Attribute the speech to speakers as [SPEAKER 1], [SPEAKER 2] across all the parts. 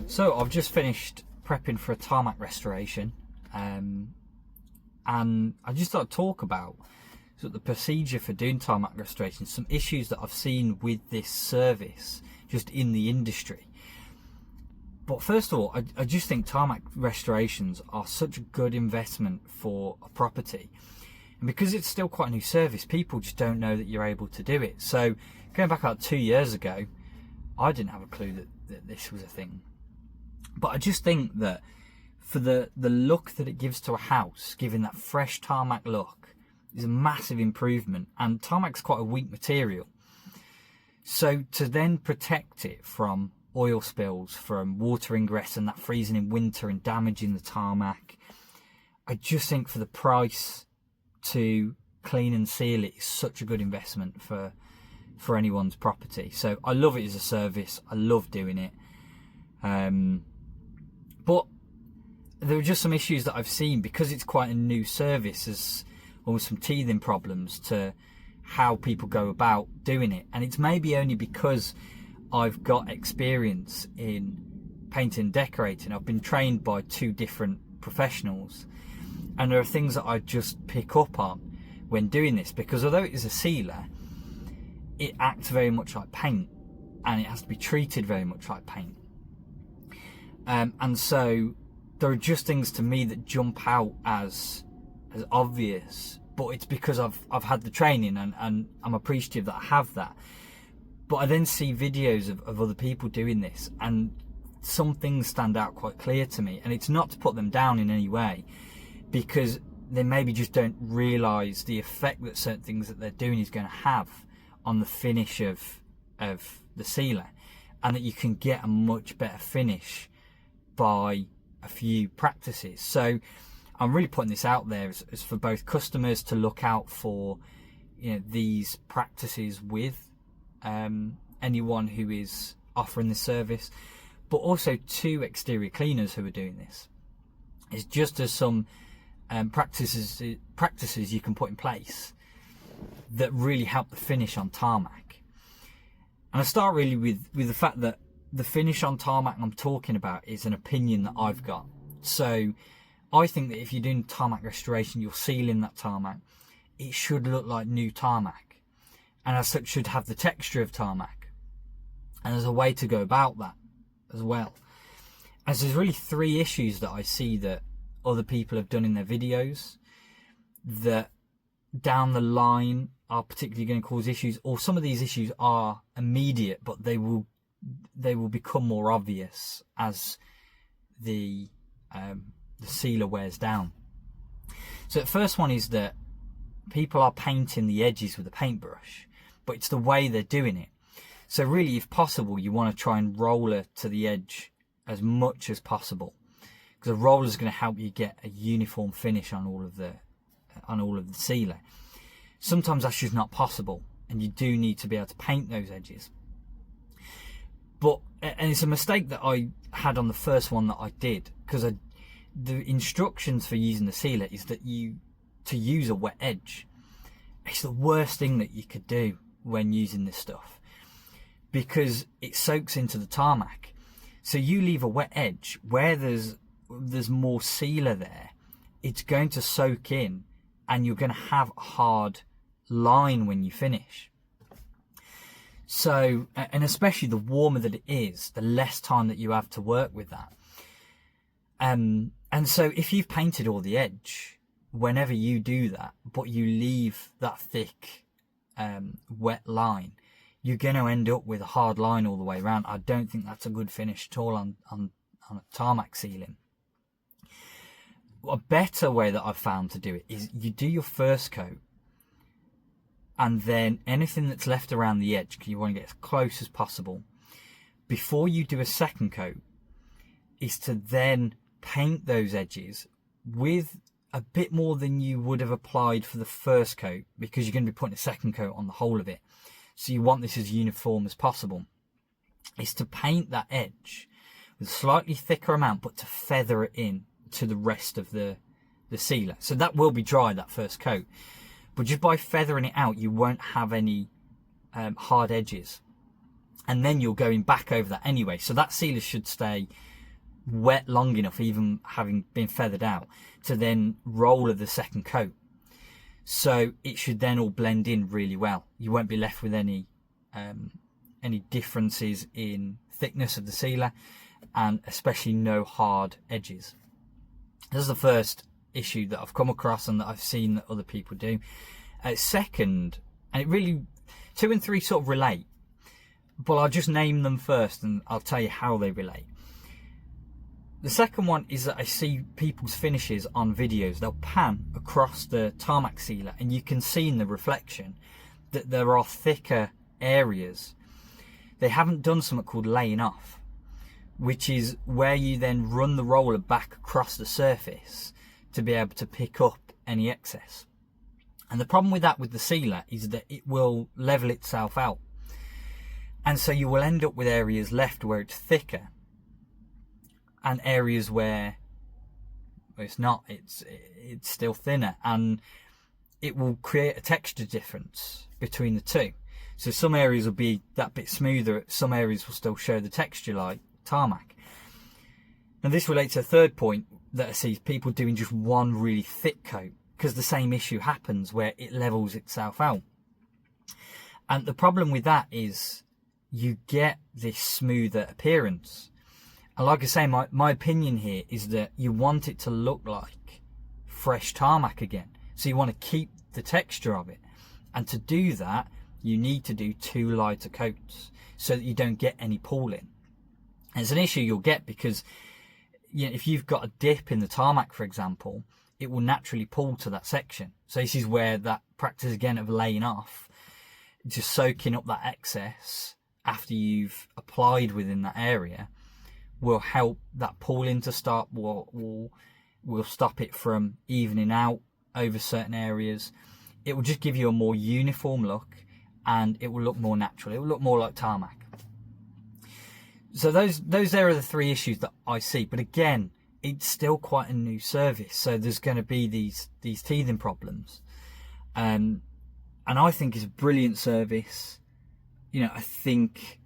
[SPEAKER 1] So I've just finished prepping for a tarmac restoration, and I just thought to talk about sort of the procedure for doing tarmac restoration, some issues that I've seen with this service just in the industry. But first of all, I just think tarmac restorations are such a good investment for a property. And because it's still quite a new service, people just don't know that you're able to do it. So going back about 2 years ago, I didn't have a clue that this was a thing. But I just think that for the look that it gives to a house, giving that fresh tarmac look, is a massive improvement. And tarmac's quite a weak material. So to then protect it from oil spills, from water ingress and that freezing in winter and damaging the tarmac, I just think for the price to clean and seal it is such a good investment for anyone's property. So I love it as a service. I love doing it. But there are just some issues that I've seen because it's quite a new service. There's almost some teething problems to how people go about doing it. And it's maybe only because I've got experience in painting and decorating. I've been trained by 2 different professionals. And there are things that I just pick up on when doing this, because although it is a sealer, it acts very much like paint and it has to be treated very much like paint. And so there are just things to me that jump out as obvious, but it's because I've had the training and I'm appreciative that I have that. But I then see videos of other people doing this, and some things stand out quite clear to me. And it's not to put them down in any way, because they maybe just don't realise the effect that certain things that they're doing is going to have on the finish of the sealer, and that you can get a much better finish by a few practices. So I'm really putting this out there as for both customers to look out for, these practices with anyone who is offering this service, but also to exterior cleaners who are doing this. It's just as some practices you can put in place that really help the finish on tarmac. And I start really with the fact that the finish on tarmac I'm talking about is an opinion that I've got. So I think that if you're doing tarmac restoration, you're sealing that tarmac, it should look like new tarmac, and as such should have the texture of tarmac. And there's a way to go about that as well. As there's really 3 issues that I see that other people have done in their videos that down the line are particularly going to cause issues, or some of these issues are immediate, but they will become more obvious as the sealer wears down. So the first one is that people are painting the edges with a paintbrush, but it's the way they're doing it. So really, if possible, you want to try and roller to the edge as much as possible, because a roller is going to help you get a uniform finish on all of the sealer. Sometimes that's just not possible, and you do need to be able to paint those edges. And it's a mistake that I had on the first one that I did, because the instructions for using the sealer is that to use a wet edge. It's the worst thing that you could do when using this stuff, because it soaks into the tarmac. So you leave a wet edge where there's more sealer there, it's going to soak in, and you're going to have a hard line when you finish. So, and especially the warmer that it is, the less time that you have to work with that. And so if you've painted all the edge, whenever you do that, but you leave that thick, wet line, you're going to end up with a hard line all the way around. I don't think that's a good finish at all on a tarmac sealing. A better way that I've found to do it is you do your first coat, and then anything that's left around the edge, you want to get as close as possible. Before you do a second coat, is to then paint those edges with a bit more than you would have applied for the first coat, because you're going to be putting a second coat on the whole of it. So you want this as uniform as possible. Is to paint that edge with a slightly thicker amount, but to feather it in to the rest of the sealer. So that will be dry, that first coat. But just by feathering it out, you won't have any hard edges. And then you're going back over that anyway. So that sealer should stay wet long enough, even having been feathered out, to then roll of the second coat. So it should then all blend in really well. You won't be left with any differences in thickness of the sealer, and especially no hard edges. This is the first issue that I've come across and that I've seen that other people do. Second, and it really, 2 and 3 sort of relate, but I'll just name them first and I'll tell you how they relate. The second one is that I see people's finishes on videos. They'll pan across the tarmac sealer and you can see in the reflection that there are thicker areas. They haven't done something called laying off, which is where you then run the roller back across the surface to be able to pick up any excess. And the problem with that with the sealer is that it will level itself out. And so you will end up with areas left where it's thicker, and areas where it's not, it's still thinner, and it will create a texture difference between the two. So some areas will be that bit smoother, some areas will still show the texture like tarmac. And this relates to a third point that I see people doing just one really thick coat, because the same issue happens where it levels itself out. And the problem with that is you get this smoother appearance. And like I say, my opinion here is that you want it to look like fresh tarmac again. So you want to keep the texture of it. And to do that, you need to do 2 lighter coats so that you don't get any pooling. And it's an issue you'll get because, you know, if you've got a dip in the tarmac, for example, it will naturally pool to that section. So this is where that practice again of laying off, just soaking up that excess after you've applied within that area, will help that pooling to start, will stop it from evening out over certain areas. It will just give you a more uniform look, and it will look more natural. It will look more like tarmac. So those there are the 3 issues that I see. But again, it's still quite a new service, so there's going to be these teething problems. And I think it's a brilliant service. You know, I think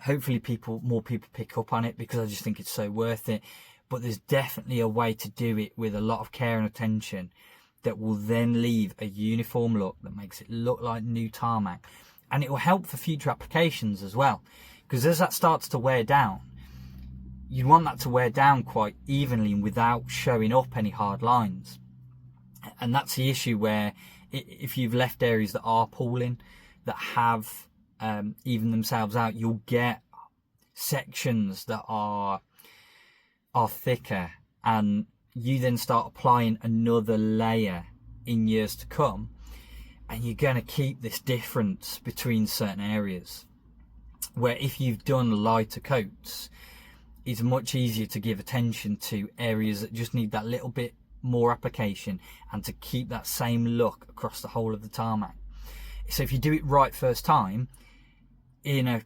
[SPEAKER 1] hopefully more people pick up on it, because I just think it's so worth it. But there's definitely a way to do it with a lot of care and attention that will then leave a uniform look that makes it look like new tarmac. And it will help for future applications as well, because as that starts to wear down, you want that to wear down quite evenly and without showing up any hard lines. And that's the issue where if you've left areas that are pooling, that have even themselves out, you'll get sections that are thicker, and you then start applying another layer in years to come, and you're going to keep this difference between certain areas, where if you've done lighter coats, it's much easier to give attention to areas that just need that little bit more application and to keep that same look across the whole of the tarmac. So if you do it right first time, in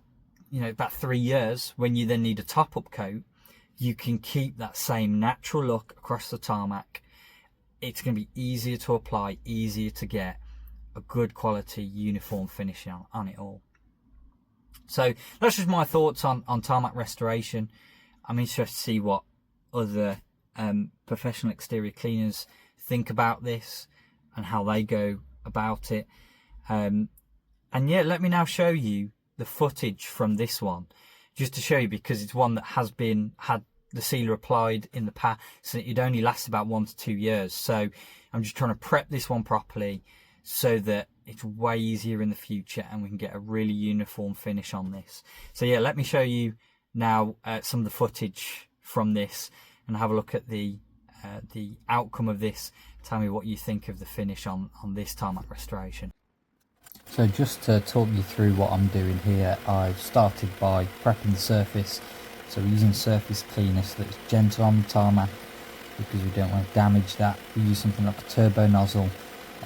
[SPEAKER 1] about 3 years, when you then need a top-up coat, you can keep that same natural look across the tarmac. It's going to be easier to apply, easier to get a good quality uniform finish on it all. So that's just my thoughts on tarmac restoration. I'm interested to see what other professional exterior cleaners think about this and how they go about it. And yeah, let me now show you the footage from this one, just to show you, because it's one that had the sealer applied in the past, so it only lasts about 1 to 2 years. So I'm just trying to prep this one properly so that it's way easier in the future and we can get a really uniform finish on this. So yeah, let me show you now some of the footage from this and have a look at the outcome of this. Tell me what you think of the finish on this tarmac restoration.
[SPEAKER 2] So just to talk you through what I'm doing here, I've started by prepping the surface. So we're using surface cleaner so that it's gentle on the tarmac, because we don't want to damage that. We use something like a turbo nozzle.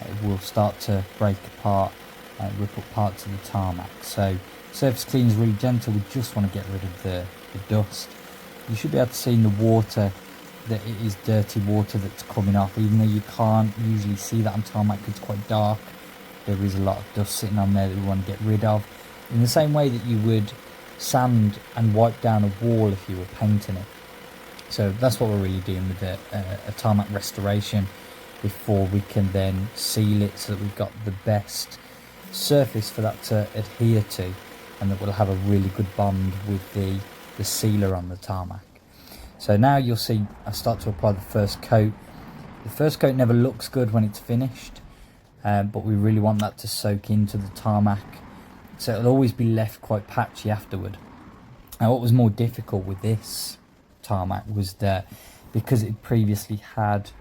[SPEAKER 2] It will start to break apart and rip up parts of the tarmac. So surface cleaner is really gentle. We just want to get rid of the dust. You should be able to see in the water that it is dirty water that's coming off, even though you can't usually see that on tarmac because it's quite dark. There is a lot of dust sitting on there that we want to get rid of, in the same way that you would sand and wipe down a wall if you were painting it. So that's what we're really doing with a tarmac restoration before we can then seal it, so that we've got the best surface for that to adhere to, and that we'll have a really good bond with the sealer on the tarmac. So now you'll see I start to apply the first coat. The first coat never looks good when it's finished, but we really want that to soak into the tarmac, so it'll always be left quite patchy afterward. Now what was more difficult with this tarmac was that because it previously had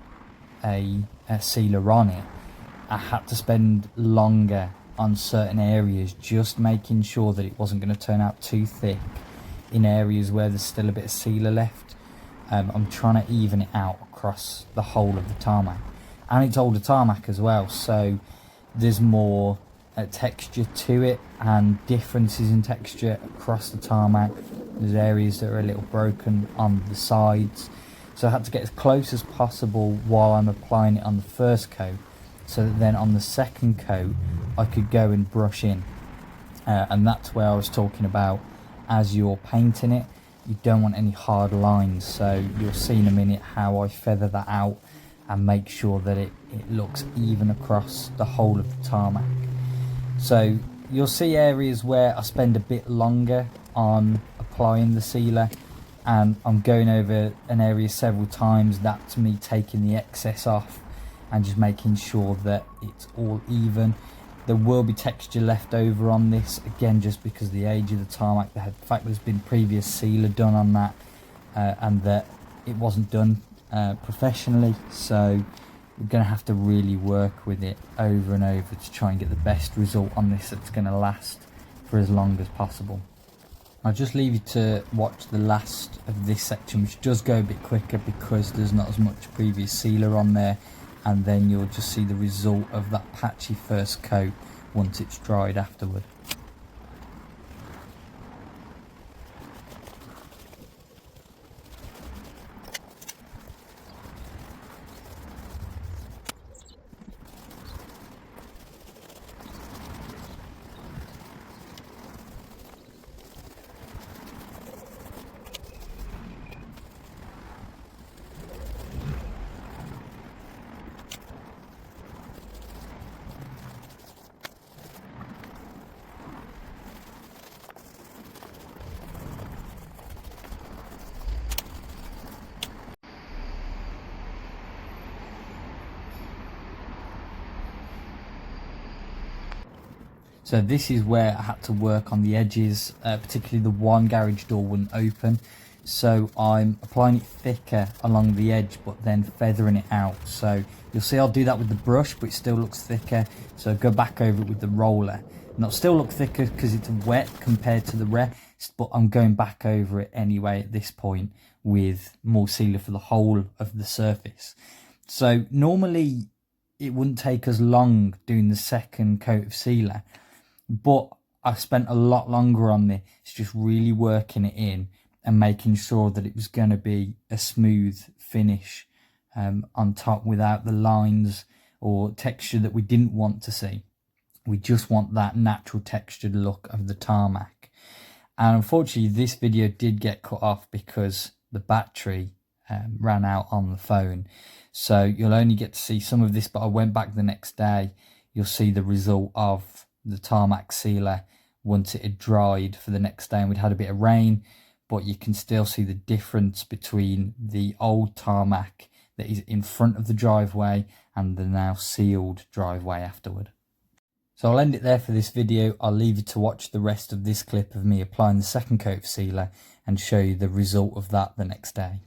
[SPEAKER 2] a sealer on it, I had to spend longer on certain areas just making sure that it wasn't going to turn out too thick in areas where there's still a bit of sealer left. I'm trying to even it out across the whole of the tarmac, and it's older tarmac as well, so there's more texture to it and differences in texture across the tarmac. There's areas that are a little broken on the sides, so I had to get as close as possible while I'm applying it on the first coat, so that then on the second coat I could go and brush in, and that's where I was talking about, as you're painting it, you don't want any hard lines. So you'll see in a minute how I feather that out and make sure that it looks even across the whole of the tarmac. So you'll see areas where I spend a bit longer on applying the sealer, and I'm going over an area several times. That's me taking the excess off and just making sure that it's all even. There will be texture left over on this, again just because of the age of the tarmac, the fact there's been previous sealer done on that, and that it wasn't done professionally, so we're going to have to really work with it over and over to try and get the best result on this that's going to last for as long as possible. I'll just leave you to watch the last of this section, which does go a bit quicker because there's not as much previous sealer on there, and then you'll just see the result of that patchy first coat once it's dried afterward. So this is where I had to work on the edges, particularly the one garage door wouldn't open. So I'm applying it thicker along the edge, but then feathering it out. So you'll see I'll do that with the brush, but it still looks thicker. So go back over it with the roller. And it'll still look thicker because it's wet compared to the rest, but I'm going back over it anyway at this point with more sealer for the whole of the surface. So normally it wouldn't take as long doing the second coat of sealer, but I spent a lot longer on this, just really working it in and making sure that it was going to be a smooth finish on top, without the lines or texture that we didn't want to see. We just want that natural textured look of the tarmac. And unfortunately this video did get cut off because the battery ran out on the phone, so you'll only get to see some of this, but I went back the next day. You'll see the result of the tarmac sealer once it had dried for the next day, and we'd had a bit of rain, but you can still see the difference between the old tarmac that is in front of the driveway and the now sealed driveway afterward. So I'll end it there for this video. I'll leave you to watch the rest of this clip of me applying the second coat of sealer and show you the result of that the next day.